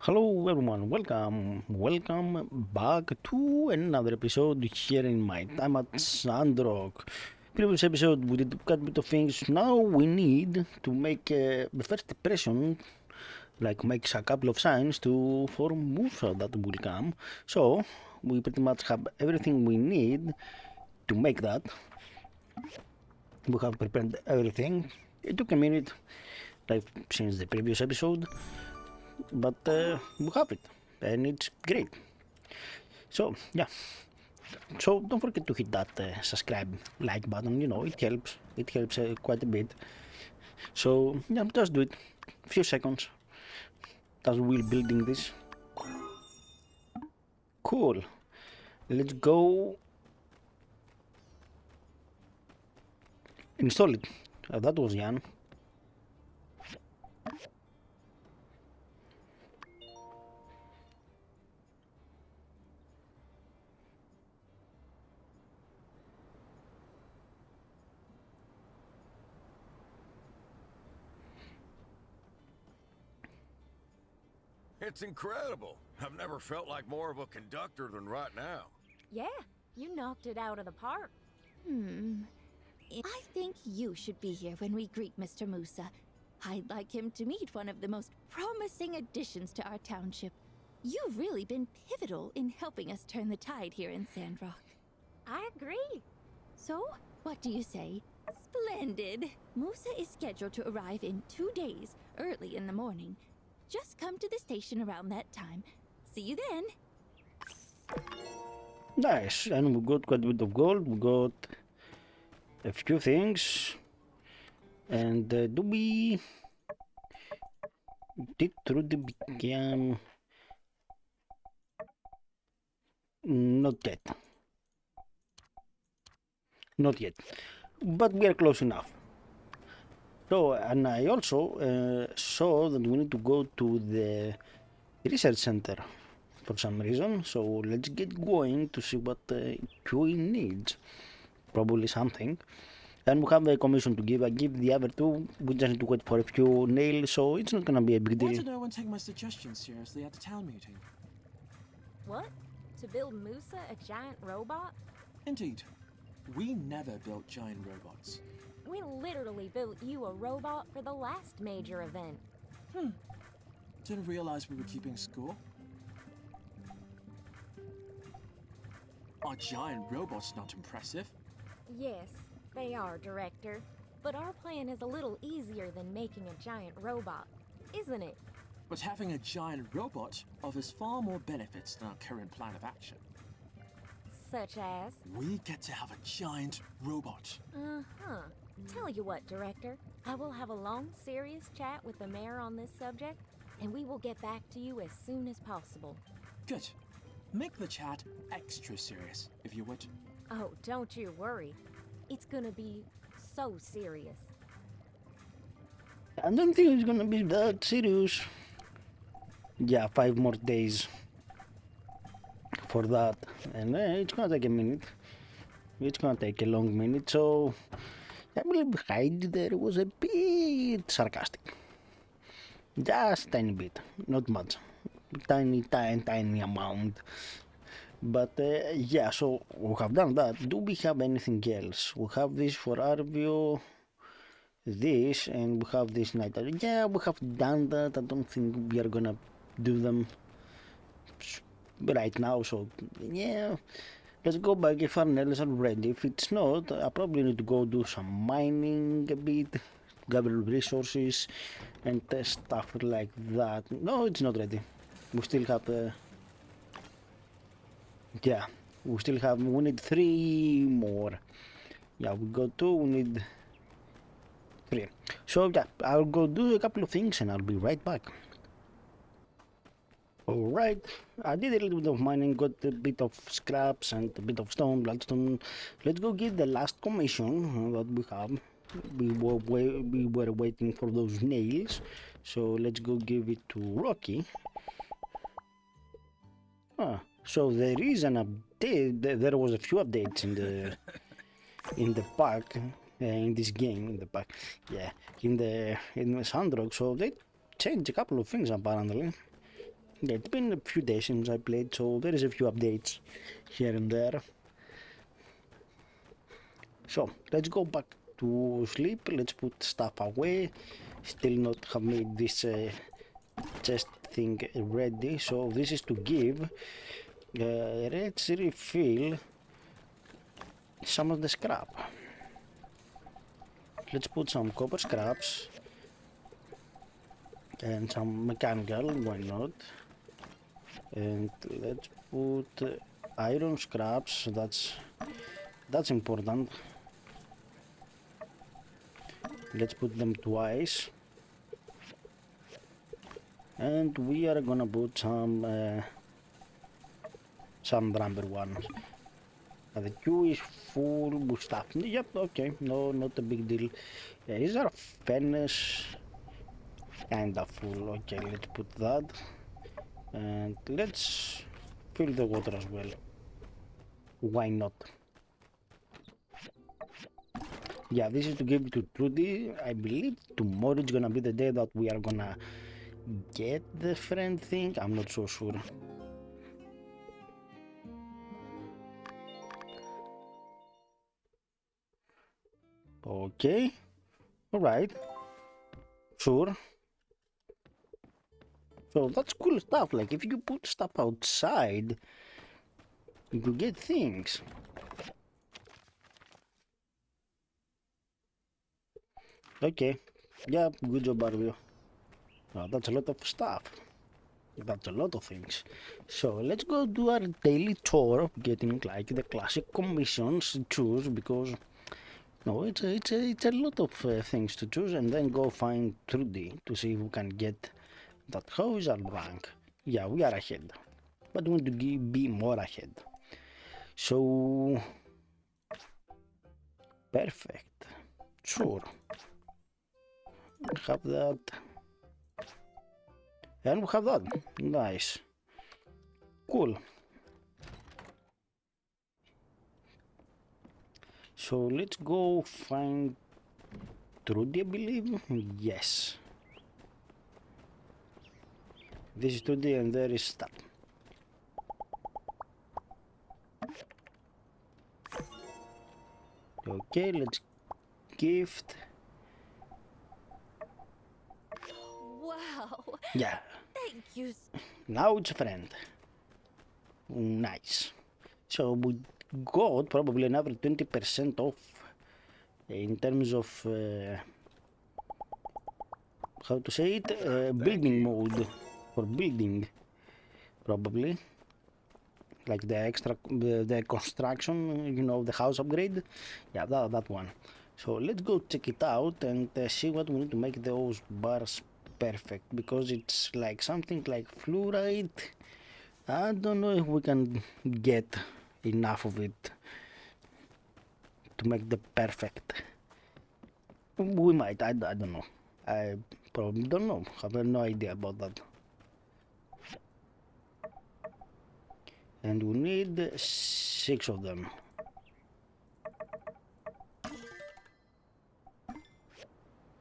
Hello everyone, welcome back to another episode here in my time at Sandrock. Previous episode we did quite a bit of things. Now we need to make the first impression, like make a couple of signs to for Musa that will come. So we pretty much have everything we need to make that. We have prepared everything. It took a minute, like since the previous episode, but we have it, and it's great. So yeah, so don't forget to hit that subscribe, like button. You know it helps. It helps quite a bit. So yeah, just do it. Few seconds as we're building this. Cool. Let's go install it. That was Jan. It's incredible. I've never felt like more of a conductor than right now. Yeah, you knocked it out of the park. I think you should be here when we greet Mr. Musa. I'd like him to meet one of the most promising additions to our township. You've really been pivotal in helping us turn the tide here in Sandrock. I agree. So, what do you say? Splendid! Musa is scheduled to arrive in 2 days, early in the morning. Just come to the station around that time. See you then! Nice, and we got quite a bit of gold. We got a few things, and do we did Trudy become not yet, not yet, but we are close enough. So, and I also saw that we need to go to the research center for some reason. So let's get going to see what QE needs. Probably something. And we have a commission to give. I give the other two. We just need to wait for a few nails, so it's not gonna be a big Why deal. did no one take my suggestions seriously at the town meeting? What? To build Musa a giant robot? Indeed. We never built giant robots. We literally built you a robot for the last major event. Didn't realize we were keeping score. Are giant robots not impressive? Yes, they are, Director. But our plan is a little easier than making a giant robot, isn't it? But having a giant robot offers far more benefits than our current plan of action. Such as? We get to have a giant robot. Uh-huh. Tell you what, Director. I will have a long, serious chat with the mayor on this subject, and we will get back to you as soon as possible. Good. Make the chat extra serious, if you would. Oh, don't you worry. It's gonna be so serious. I don't think it's gonna be that serious. Yeah, 5 more days for that, and it's gonna take a minute. It's gonna take a long minute, so I believe Heidi there was a bit sarcastic. Just tiny bit, not much. Tiny amount. But yeah, so we have done that. Do we have anything else? We have this for Arvio, this, and we have this night. Yeah, we have done that. I don't think we are gonna do them right now, so yeah. Let's go back if our nails are ready. If it's not, I probably need to go do some mining a bit, gather resources, and stuff like that. No, it's not ready. We still have yeah, we need 3 more. Yeah, we got 2, we need 3. So yeah, I'll go do a couple of things and I'll be right back. Alright, I did a little bit of mining, got a bit of scraps and a bit of stone, bloodstone. Let's go get the last commission that we have. We were waiting for those nails, so let's go give it to Rocky. So there is an update. There was a few updates in the pack, in this game, in the pack. Yeah, in the Sandrock. So they changed a couple of things apparently. Yeah, it's been a few days since I played, so there is a few updates here and there. So let's go back to sleep. Let's put stuff away. Still not have made this chest thing ready. So this is to give. Let's refill some of the scrap. Let's put some copper scraps and some mechanical, why not? And let's put iron scraps, that's important. Let's put them twice. And we are gonna put some rubber ones. The queue is full with stuff. Yep, okay, no, not a big deal. Is our furnace kinda full? Okay, let's put that. And let's fill the water as well. Why not? Yeah, this is to give to Trudy. I believe tomorrow is gonna be the day that we are gonna get the friend thing. I'm not so sure. Okay, alright, sure. So that's cool stuff. Like if you put stuff outside, you could get things. Okay, yeah, good job, Barbie. Wow, that's a lot of stuff. That's a lot of things. So let's go do our daily tour of getting like the classic commissions to choose, because no, it's a lot of things to choose, and then go find Trudy to see if we can get that. How is our rank? Yeah, we are ahead, but we want to be more ahead. So perfect. Sure. Have that. And we have that. Nice. Cool. So let's go find Trudy, I believe. Yes. This is Trudy and there is Stat. Okay, let's gift. Wow. Yeah. Thank you. Now it's a friend. Nice. So we got probably another 20% off in terms of how to say it, building mode for building, probably like the extra the construction, you know, the house upgrade. Yeah, that one. So let's go check it out and see what we need to make those bars perfect, because it's like something like fluoride. I don't know if we can get enough of it to make the perfect. We might, I don't know. I probably don't know. Have no idea about that. And we need 6 of them.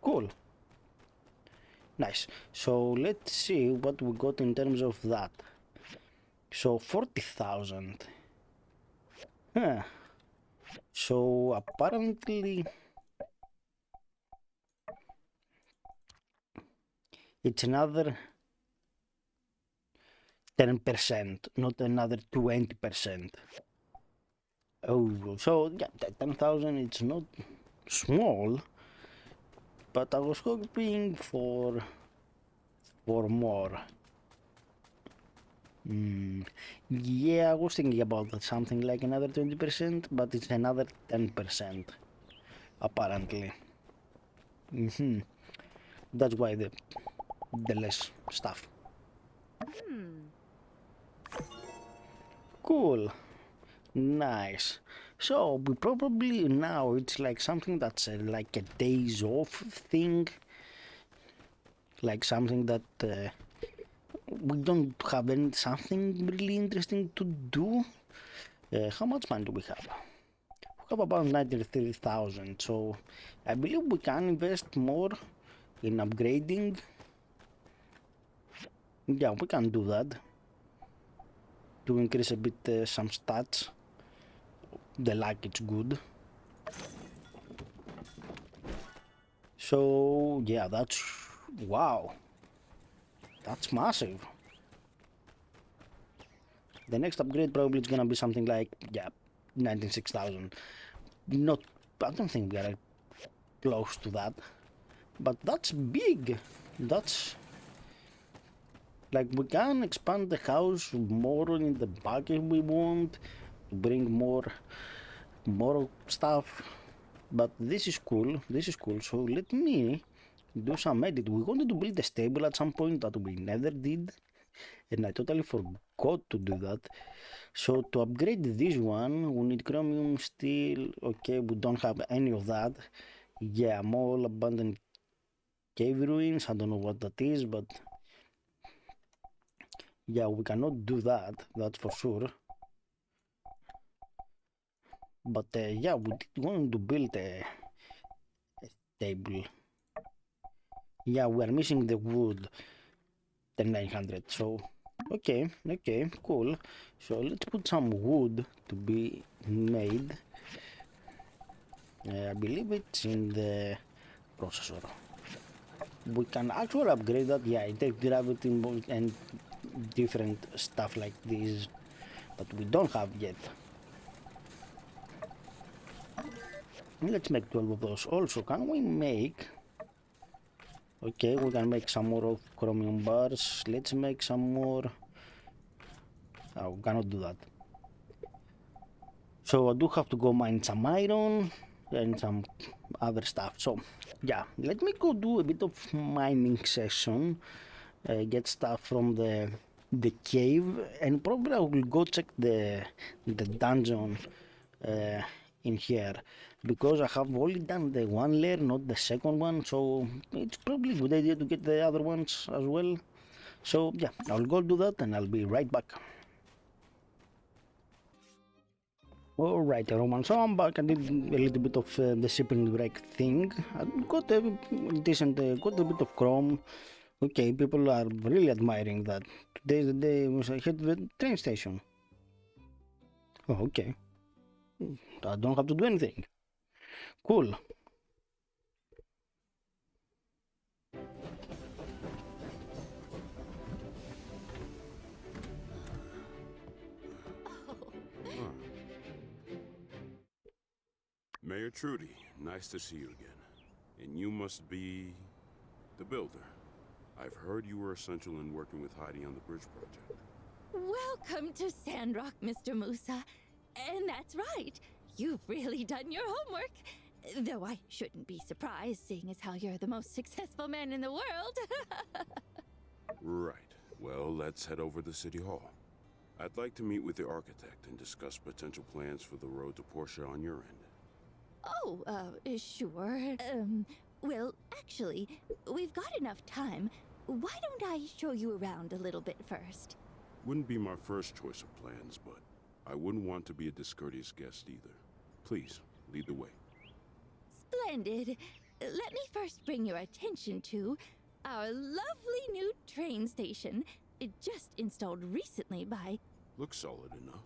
Cool. Nice. So let's see what we got in terms of that. So 40,000. Huh. So apparently it's another 10%, not another 20%. Oh, so yeah, 10,000, it's not small, but I was hoping for more. Yeah, I was thinking about that, something like another 20%, but it's another 10%, apparently. That's why the less stuff. Cool. Nice. So we probably now it's like something that's like a days off thing, like something that we don't have any something really interesting to do. How much money do we have? We have about 93,000. So I believe we can invest more in upgrading. Yeah, we can do that. To increase a bit some stats. The luck, it's good. So, yeah, that's... Wow. That's massive. The next upgrade probably is gonna be something like, yeah, 96,000. Not... I don't think we are close to that. But that's big. That's... Like, we can expand the house more in the back if we want. To bring more stuff. But this is cool. This is cool. So let me do some edit. We wanted to build a stable at some point that we never did. And I totally forgot to do that. So to upgrade this one, we need chromium, steel. Okay, we don't have any of that. Yeah, mall, abandoned cave ruins. I don't know what that is, but yeah, we cannot do that. That's for sure. But yeah, we did want to build a table. Yeah, we are missing the wood, the 900. So, okay, cool. So let's put some wood to be made. I believe it's in the processor. We can actually upgrade that. Yeah, it takes gravity and different stuff like this that we don't have yet. Let's make 12 of those. Also, can we make... Okay, we can make some more of chromium bars. Let's make some more... Oh, we cannot do that. So I do have to go mine some iron and some other stuff. So yeah, let me go do a bit of mining session. Get stuff from the cave, and probably I will go check the dungeon in here, because I have only done the one layer, not the second one, so it's probably a good idea to get the other ones as well. So yeah, I'll go do that and I'll be right back. Alright everyone, so I'm back. I did a little bit of the shipping break thing. I got a decent, got a bit of chrome. Okay, people are really admiring that. Today's the day was I hit the train station. Oh, okay. I don't have to do anything. Cool. Mayor Trudy, nice to see you again. And you must be the builder. I've heard you were essential in working with Heidi on the bridge project. Welcome to Sandrock, Mr. Musa. And that's right. You've really done your homework. Though I shouldn't be surprised, seeing as how you're the most successful man in the world. Right. Well, let's head over to City Hall. I'd like to meet with the architect and discuss potential plans for the road to Portia on your end. Oh, sure. Well, actually, we've got enough time. Why don't I show you around a little bit first? Wouldn't be my first choice of plans, but I wouldn't want to be a discourteous guest either. Please, lead the way. Splendid. Let me first bring your attention to our lovely new train station. Just installed recently by... Looks solid enough.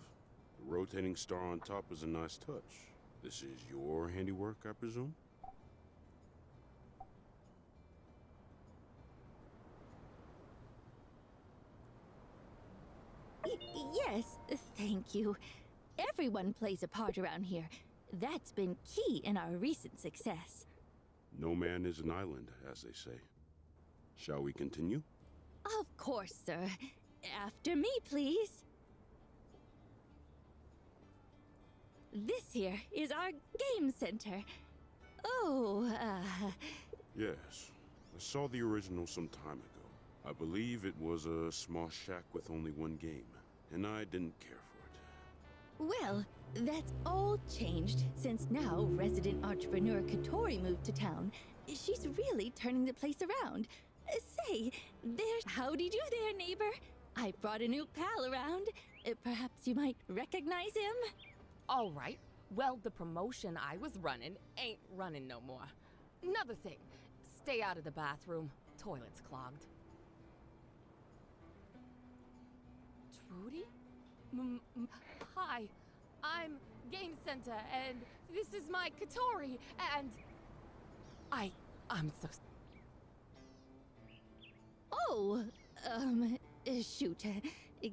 The rotating star on top is a nice touch. This is your handiwork, I presume? Yes, thank you. Everyone plays a part around here. That's been key in our recent success. No man is an island, as they say. Shall we continue? Of course, sir. After me, please. This here is our game center. Oh, Yes. I saw the original some time ago. I believe it was a small shack with only one game, and I didn't care for it. well, that's all changed since now resident entrepreneur Katori moved to town. She's really turning the place around. Say, there's howdy do there, neighbor. I brought a new pal around. Perhaps you might recognize him? All right. Well, the promotion I was running ain't running no more. Another thing, stay out of the bathroom. Toilet's clogged. Rudy? Hi, I'm Game Center, and this is my Katori, and I'm so. Oh, shoot.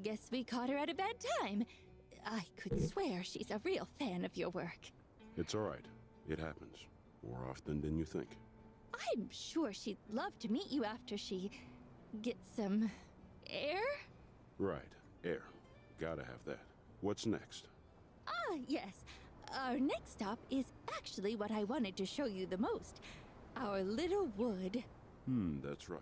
Guess we caught her at a bad time. I could swear she's a real fan of your work. It's all right. It happens. More often than you think. I'm sure she'd love to meet you after she gets some air. Right. Air. Gotta have that. What's next? Ah, yes. Our next stop is actually what I wanted to show you the most. Our little wood. That's right.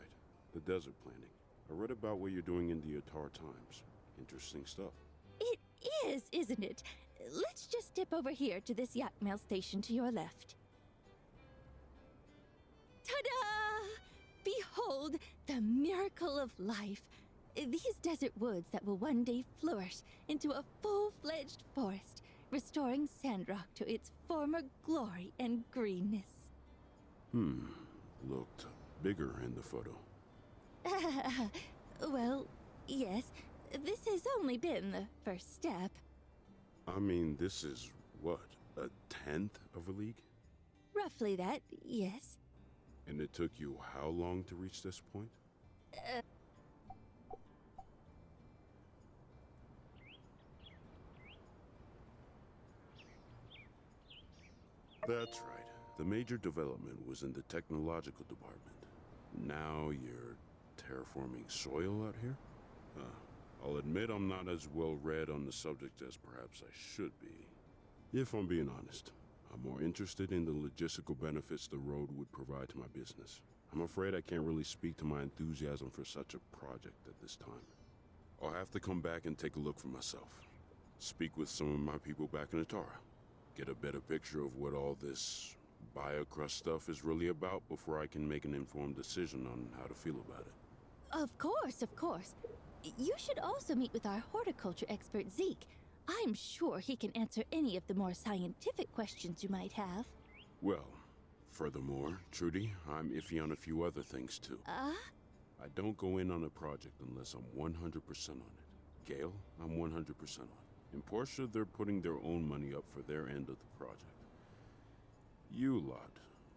The desert planning. I read about what you're doing in the Atar Times. Interesting stuff. It is, isn't it? Let's just step over here to this yak mail station to your left. Ta-da! Behold, the miracle of life. These desert woods that will one day flourish into a full-fledged forest, restoring Sandrock to its former glory and greenness. Looked bigger in the photo. Well, yes. This has only been the first step. I mean, this is, what, a tenth of a league? Roughly that, yes. And it took you how long to reach this point? That's right. The major development was in the technological department. Now you're terraforming soil out here? I'll admit I'm not as well read on the subject as perhaps I should be. If I'm being honest, I'm more interested in the logistical benefits the road would provide to my business. I'm afraid I can't really speak to my enthusiasm for such a project at this time. I'll have to come back and take a look for myself. Speak with some of my people back in Atara. Get a better picture of what all this biocrust stuff is really about before I can make an informed decision on how to feel about it. Of course, of course. You should also meet with our horticulture expert, Zeke. I'm sure he can answer any of the more scientific questions you might have. Well, furthermore, Trudy, I'm iffy on a few other things too. I don't go in on a project unless I'm 100% on it. Gale, I'm 100% on. In Portia, they're putting their own money up for their end of the project. You lot,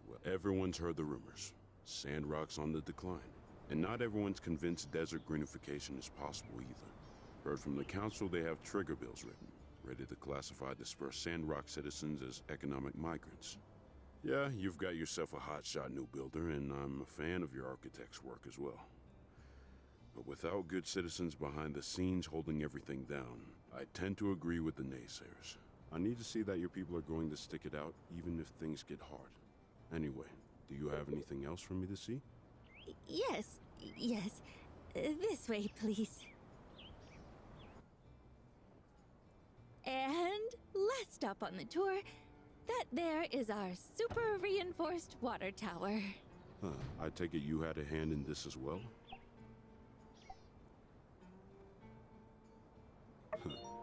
well, everyone's heard the rumors. Sandrock's on the decline. And not everyone's convinced desert greenification is possible either. Heard from the council they have trigger bills written, ready to classify dispersed Sandrock citizens as economic migrants. Yeah, you've got yourself a hotshot new builder, and I'm a fan of your architect's work as well. But without good citizens behind the scenes holding everything down, I tend to agree with the naysayers. I need to see that your people are going to stick it out, even if things get hard. Anyway, do you have anything else for me to see? Yes, yes. This way, please. And last stop on the tour, that there is our super reinforced water tower. I take it you had a hand in this as well?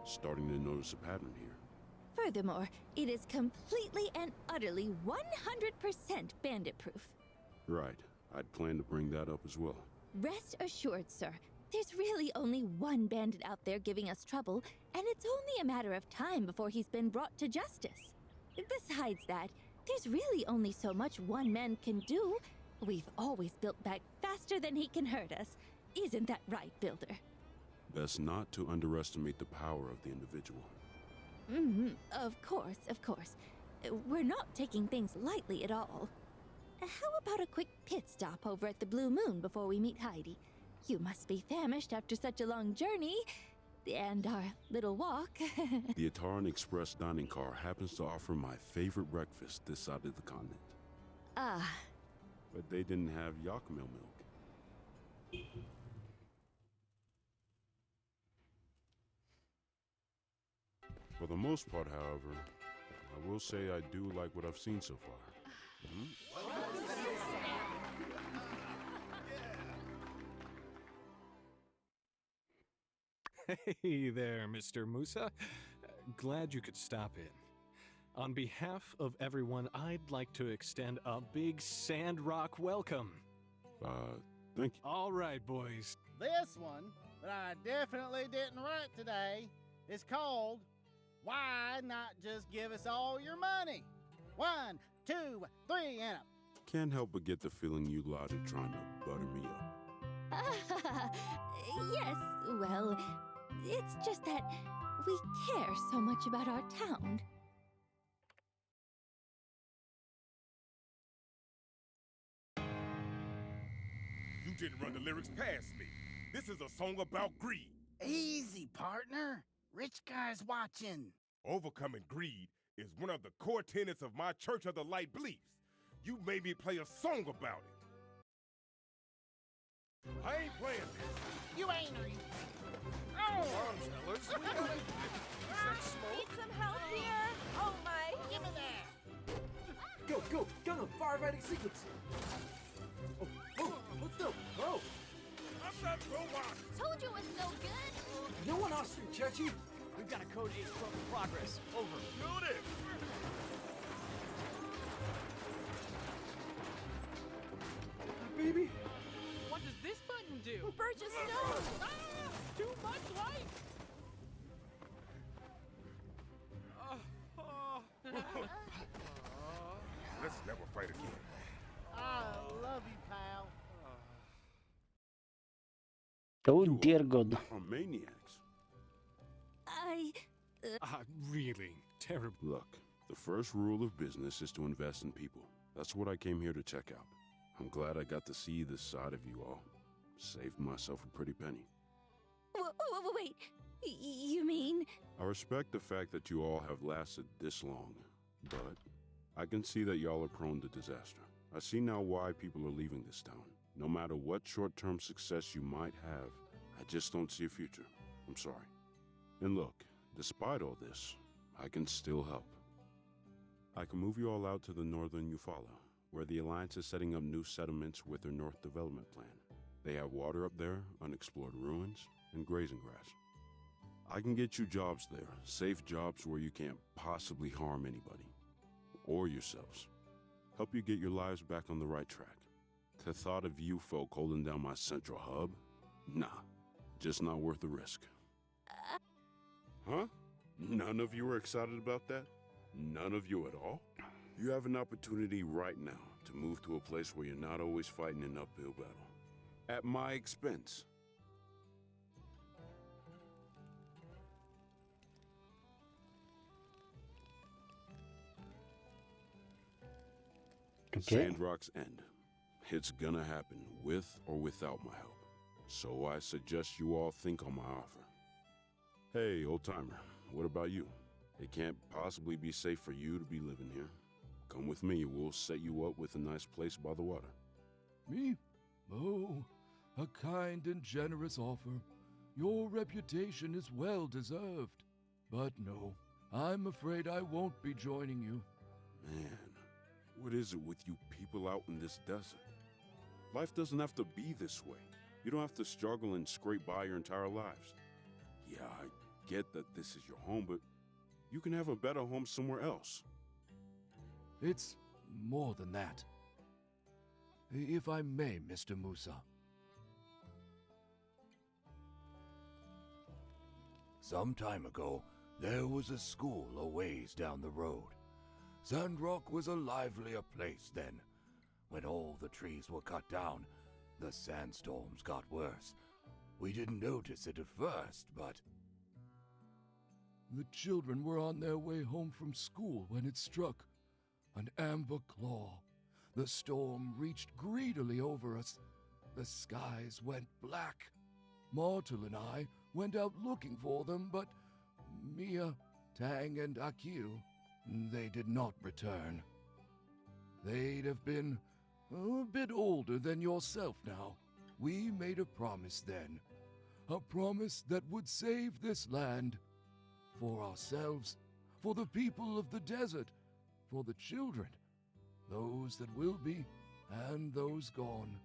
Starting to notice a pattern here. Furthermore, it is completely and utterly 100% bandit-proof. Right. I'd plan to bring that up as well. Rest assured, sir. There's really only one bandit out there giving us trouble, and it's only a matter of time before he's been brought to justice. Besides that, there's really only so much one man can do. We've always built back faster than he can hurt us. Isn't that right, Builder? Best not to underestimate the power of the individual. Of course, of course. We're not taking things lightly at all. How about a quick pit stop over at the Blue Moon before we meet Heidi? You must be famished after such a long journey. And our little walk. The Ataran Express dining car happens to offer my favorite breakfast this side of the continent. Ah. But they didn't have Yakmel milk. For the most part, however, I will say I do like what I've seen so far. Hey there, Mr. Musa. Glad you could stop in. On behalf of everyone, I'd like to extend a big Sandrock welcome. Thank you. All right, boys. This one but I definitely didn't write today. It's called, Why Not Just Give Us All Your Money? 1, 2, 3, and up. Can't help but get the feeling you lot are trying to butter me up. Yes, well, it's just that we care so much about our town. You didn't run the lyrics past me. This is a song about greed. Easy, partner. Rich guy's watching. Overcoming greed is one of the core tenets of my Church of the Light beliefs. You made me play a song about it. I ain't playing this. You ain't. Come on, fellas. We gotta get some smoke. Need some help here? Oh my. Give me that. Go, go, gun, firefighting sequence. Oh, what's up? Oh, I'm not robot. Told you it was no good. no one asked you, Churchy. We've got a code 8 stroke in progress. Over. Shoot it. Baby. What does this button do? Burgess, no! Too much light! Let's never fight again. I love you, pal. Oh dear God. Are maniacs. Really terrible. Look, the first rule of business is to invest in people. That's what I came here to check out. I'm glad I got to see this side of you all. Saved myself a pretty penny. Wait, you mean? I respect the fact that you all have lasted this long, but I can see that y'all are prone to disaster. I see now why people are leaving this town. No matter what short-term success you might have, I just don't see a future. I'm sorry. And look, despite all this, I can still help. I can move you all out to the northern Eufaula, where the Alliance is setting up new settlements with their North Development Plan. They have water up there, unexplored ruins, and grazing grass. I can get you jobs there, safe jobs where you can't possibly harm anybody. Or yourselves. Help you get your lives back on the right track. The thought of you folk holding down my central hub? Nah, just not worth the risk. Huh? None of you are excited about that? None of you at all? You have an opportunity right now to move to a place where you're not always fighting an uphill battle. At my expense. Okay. Sandrock's end. It's gonna happen with or without my help. So I suggest you all think on my offer. Hey, old-timer, what about you? It can't possibly be safe for you to be living here. Come with me, we'll set you up with a nice place by the water. Me? Oh, a kind and generous offer. Your reputation is well deserved. But no, I'm afraid I won't be joining you. Man, what is it with you people out in this desert? Life doesn't have to be this way. You don't have to struggle and scrape by your entire lives. Yeah, I get that this is your home, but you can have a better home somewhere else. It's more than that. If I may, Mr. Musa. Some time ago, there was a school a ways down the road. Sandrock was a livelier place then. When all the trees were cut down, the sandstorms got worse. We didn't notice it at first, but... The children were on their way home from school when it struck. An amber claw. The storm reached greedily over us. The skies went black. Martel and I went out looking for them, but Mia, Tang, and Akil, they did not return. They'd have been a bit older than yourself now. We made a promise then. A promise that would save this land. For ourselves, for the people of the desert, for the children, those that will be, and those gone,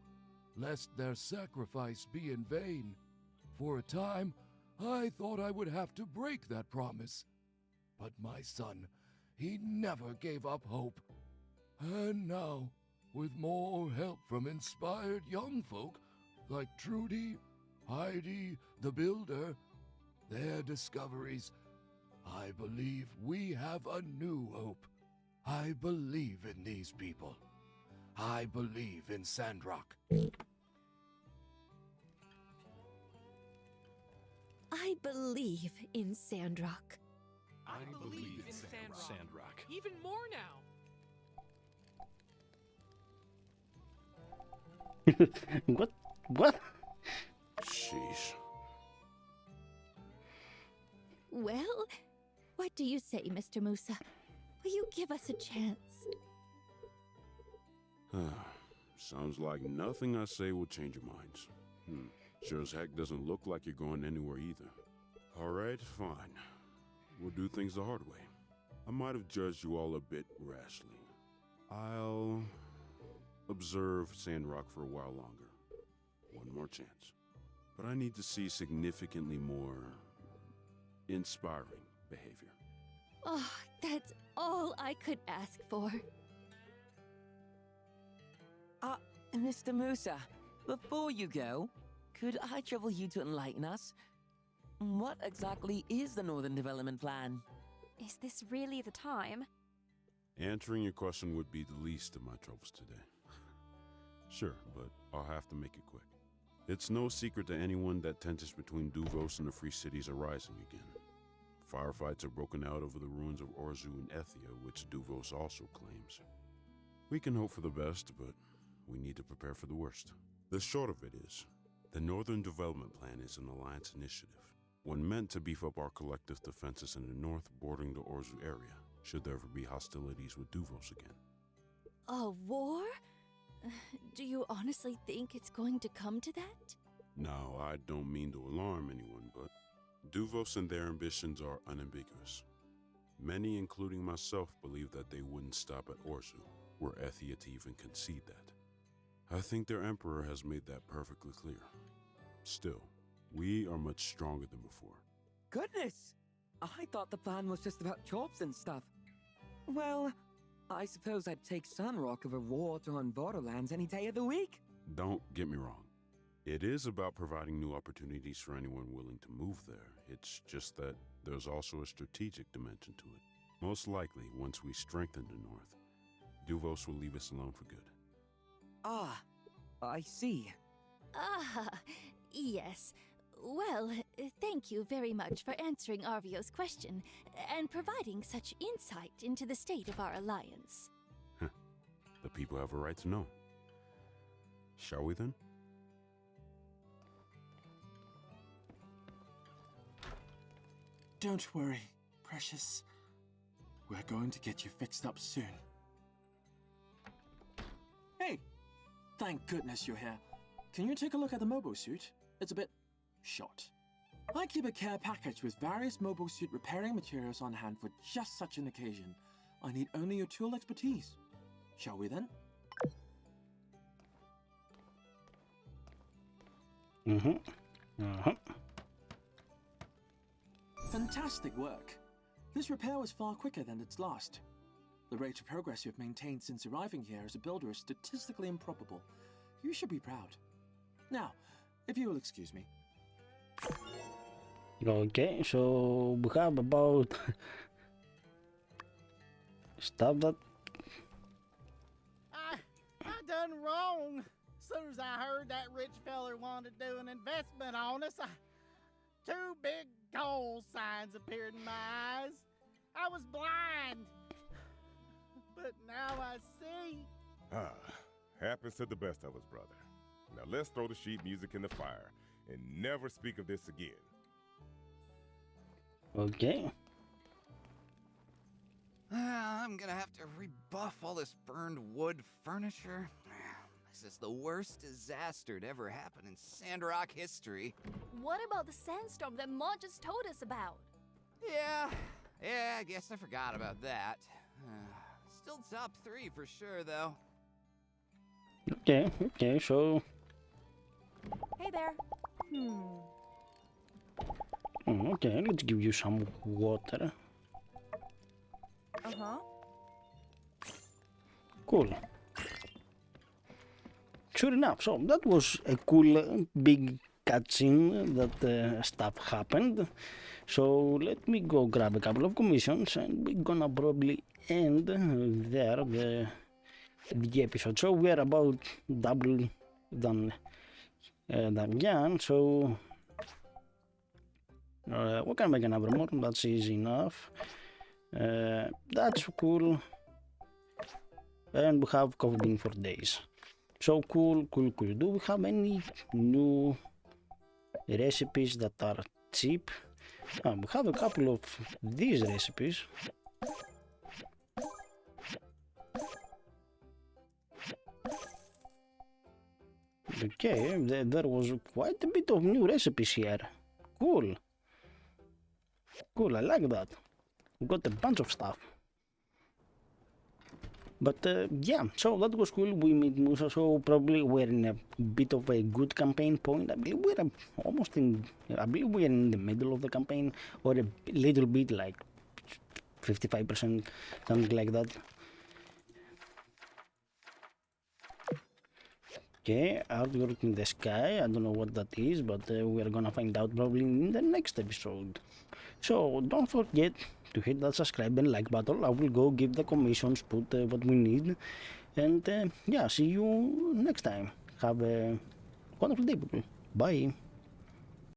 lest their sacrifice be in vain. For a time, I thought I would have to break that promise. But my son, he never gave up hope. And now, with more help from inspired young folk like Trudy, Heidi the Builder, their discoveries, I believe we have a new hope. I believe in these people. I believe in Sandrock. I believe in Sandrock. I believe in Sandrock. Even more now. What? What? Sheesh. Well, what do you say, Mr. Musa? Will you give us a chance? Sounds like nothing I say will change your minds. Sure as heck doesn't look like you're going anywhere either. Alright, fine. We'll do things the hard way. I might have judged you all a bit rashly. I'll observe Sandrock for a while longer. One more chance. But I need to see significantly more inspiring behavior. Oh, that's all I could ask for. Mr. Musa, before you go, could I trouble you to enlighten us? What exactly is the Northern Development Plan? Is this really the time? Answering your question would be the least of my troubles today. Sure, but I'll have to make it quick. It's no secret to anyone that tensions between Duvos and the Free Cities are rising again. Firefights are broken out over the ruins of Orzu and Ethia, which Duvos also claims. We can hope for the best, but we need to prepare for the worst. The short of it is, the Northern Development Plan is an alliance initiative, one meant to beef up our collective defenses in the north bordering the Orzu area, should there ever be hostilities with Duvos again. A war? Do you honestly think it's going to come to that? Now, I don't mean to alarm anyone, but Duvos and their ambitions are unambiguous. Many, including myself, believe that they wouldn't stop at Orzu, were Ethia to even concede that. I think their emperor has made that perfectly clear. Still, we are much stronger than before. Goodness! I thought the plan was just about jobs and stuff. Well, I suppose I'd take Sandrock over water on Borderlands any day of the week. Don't get me wrong. It is about providing new opportunities for anyone willing to move there. It's just that there's also a strategic dimension to it. Most likely, once we strengthen the north, Duvos will leave us alone for good. Ah, I see. Ah, yes. Well, thank you very much for answering Arvio's question and providing such insight into the state of our alliance. The people have a right to know. Shall we then? Don't worry, precious. We're going to get you fixed up soon. Hey! Thank goodness you're here. Can you take a look at the mobile suit? It's a bit shot. I keep a care package with various mobile suit repairing materials on hand for just such an occasion. I need only your tool expertise. Shall we then? Fantastic work. This repair was far quicker than its last. The rate of progress you've maintained since arriving here as a builder is statistically improbable. You should be proud. Now, if you will excuse me. Okay, so we have about stuff that I done wrong. Soon as I heard that rich feller wanted to do an investment on us, two big goal signs appeared in my eyes. I was blind, but now I see. Happens to the best of us, brother. Now let's throw the sheet music in the fire and never speak of this again. okay. I'm gonna have to rebuff all this burned wood furniture. This is the worst disaster to ever happen in Sandrock history. What about the sandstorm that Ma just told us about? Yeah, I guess I forgot about that. Still top 3 for sure, though. Okay, so Hey there. okay, let's give you some water. Cool. Sure enough, so that was a cool big cutscene that stuff happened. So let me go grab a couple of commissions, and we're gonna probably end there the episode. So we are about double than Jan. So we can make another more. That's easy enough. That's cool. And we have coffee bean for days. So cool. Do we have any new recipes that are cheap? We have a couple of these recipes. Okay, there was quite a bit of new recipes here. Cool, I like that. We got a bunch of stuff. But yeah, so that was cool. We meet Musa, so probably we're in a bit of a good campaign point. I believe we're almost in. I believe we're in the middle of the campaign, or a little bit, like 55%, something like that. Okay, artwork in the sky. I don't know what that is, but we're gonna find out probably in the next episode. So don't forget to hit that subscribe and like button. I will go give the commissions, put what we need, and yeah, see you next time. Have a wonderful day, people. Bye.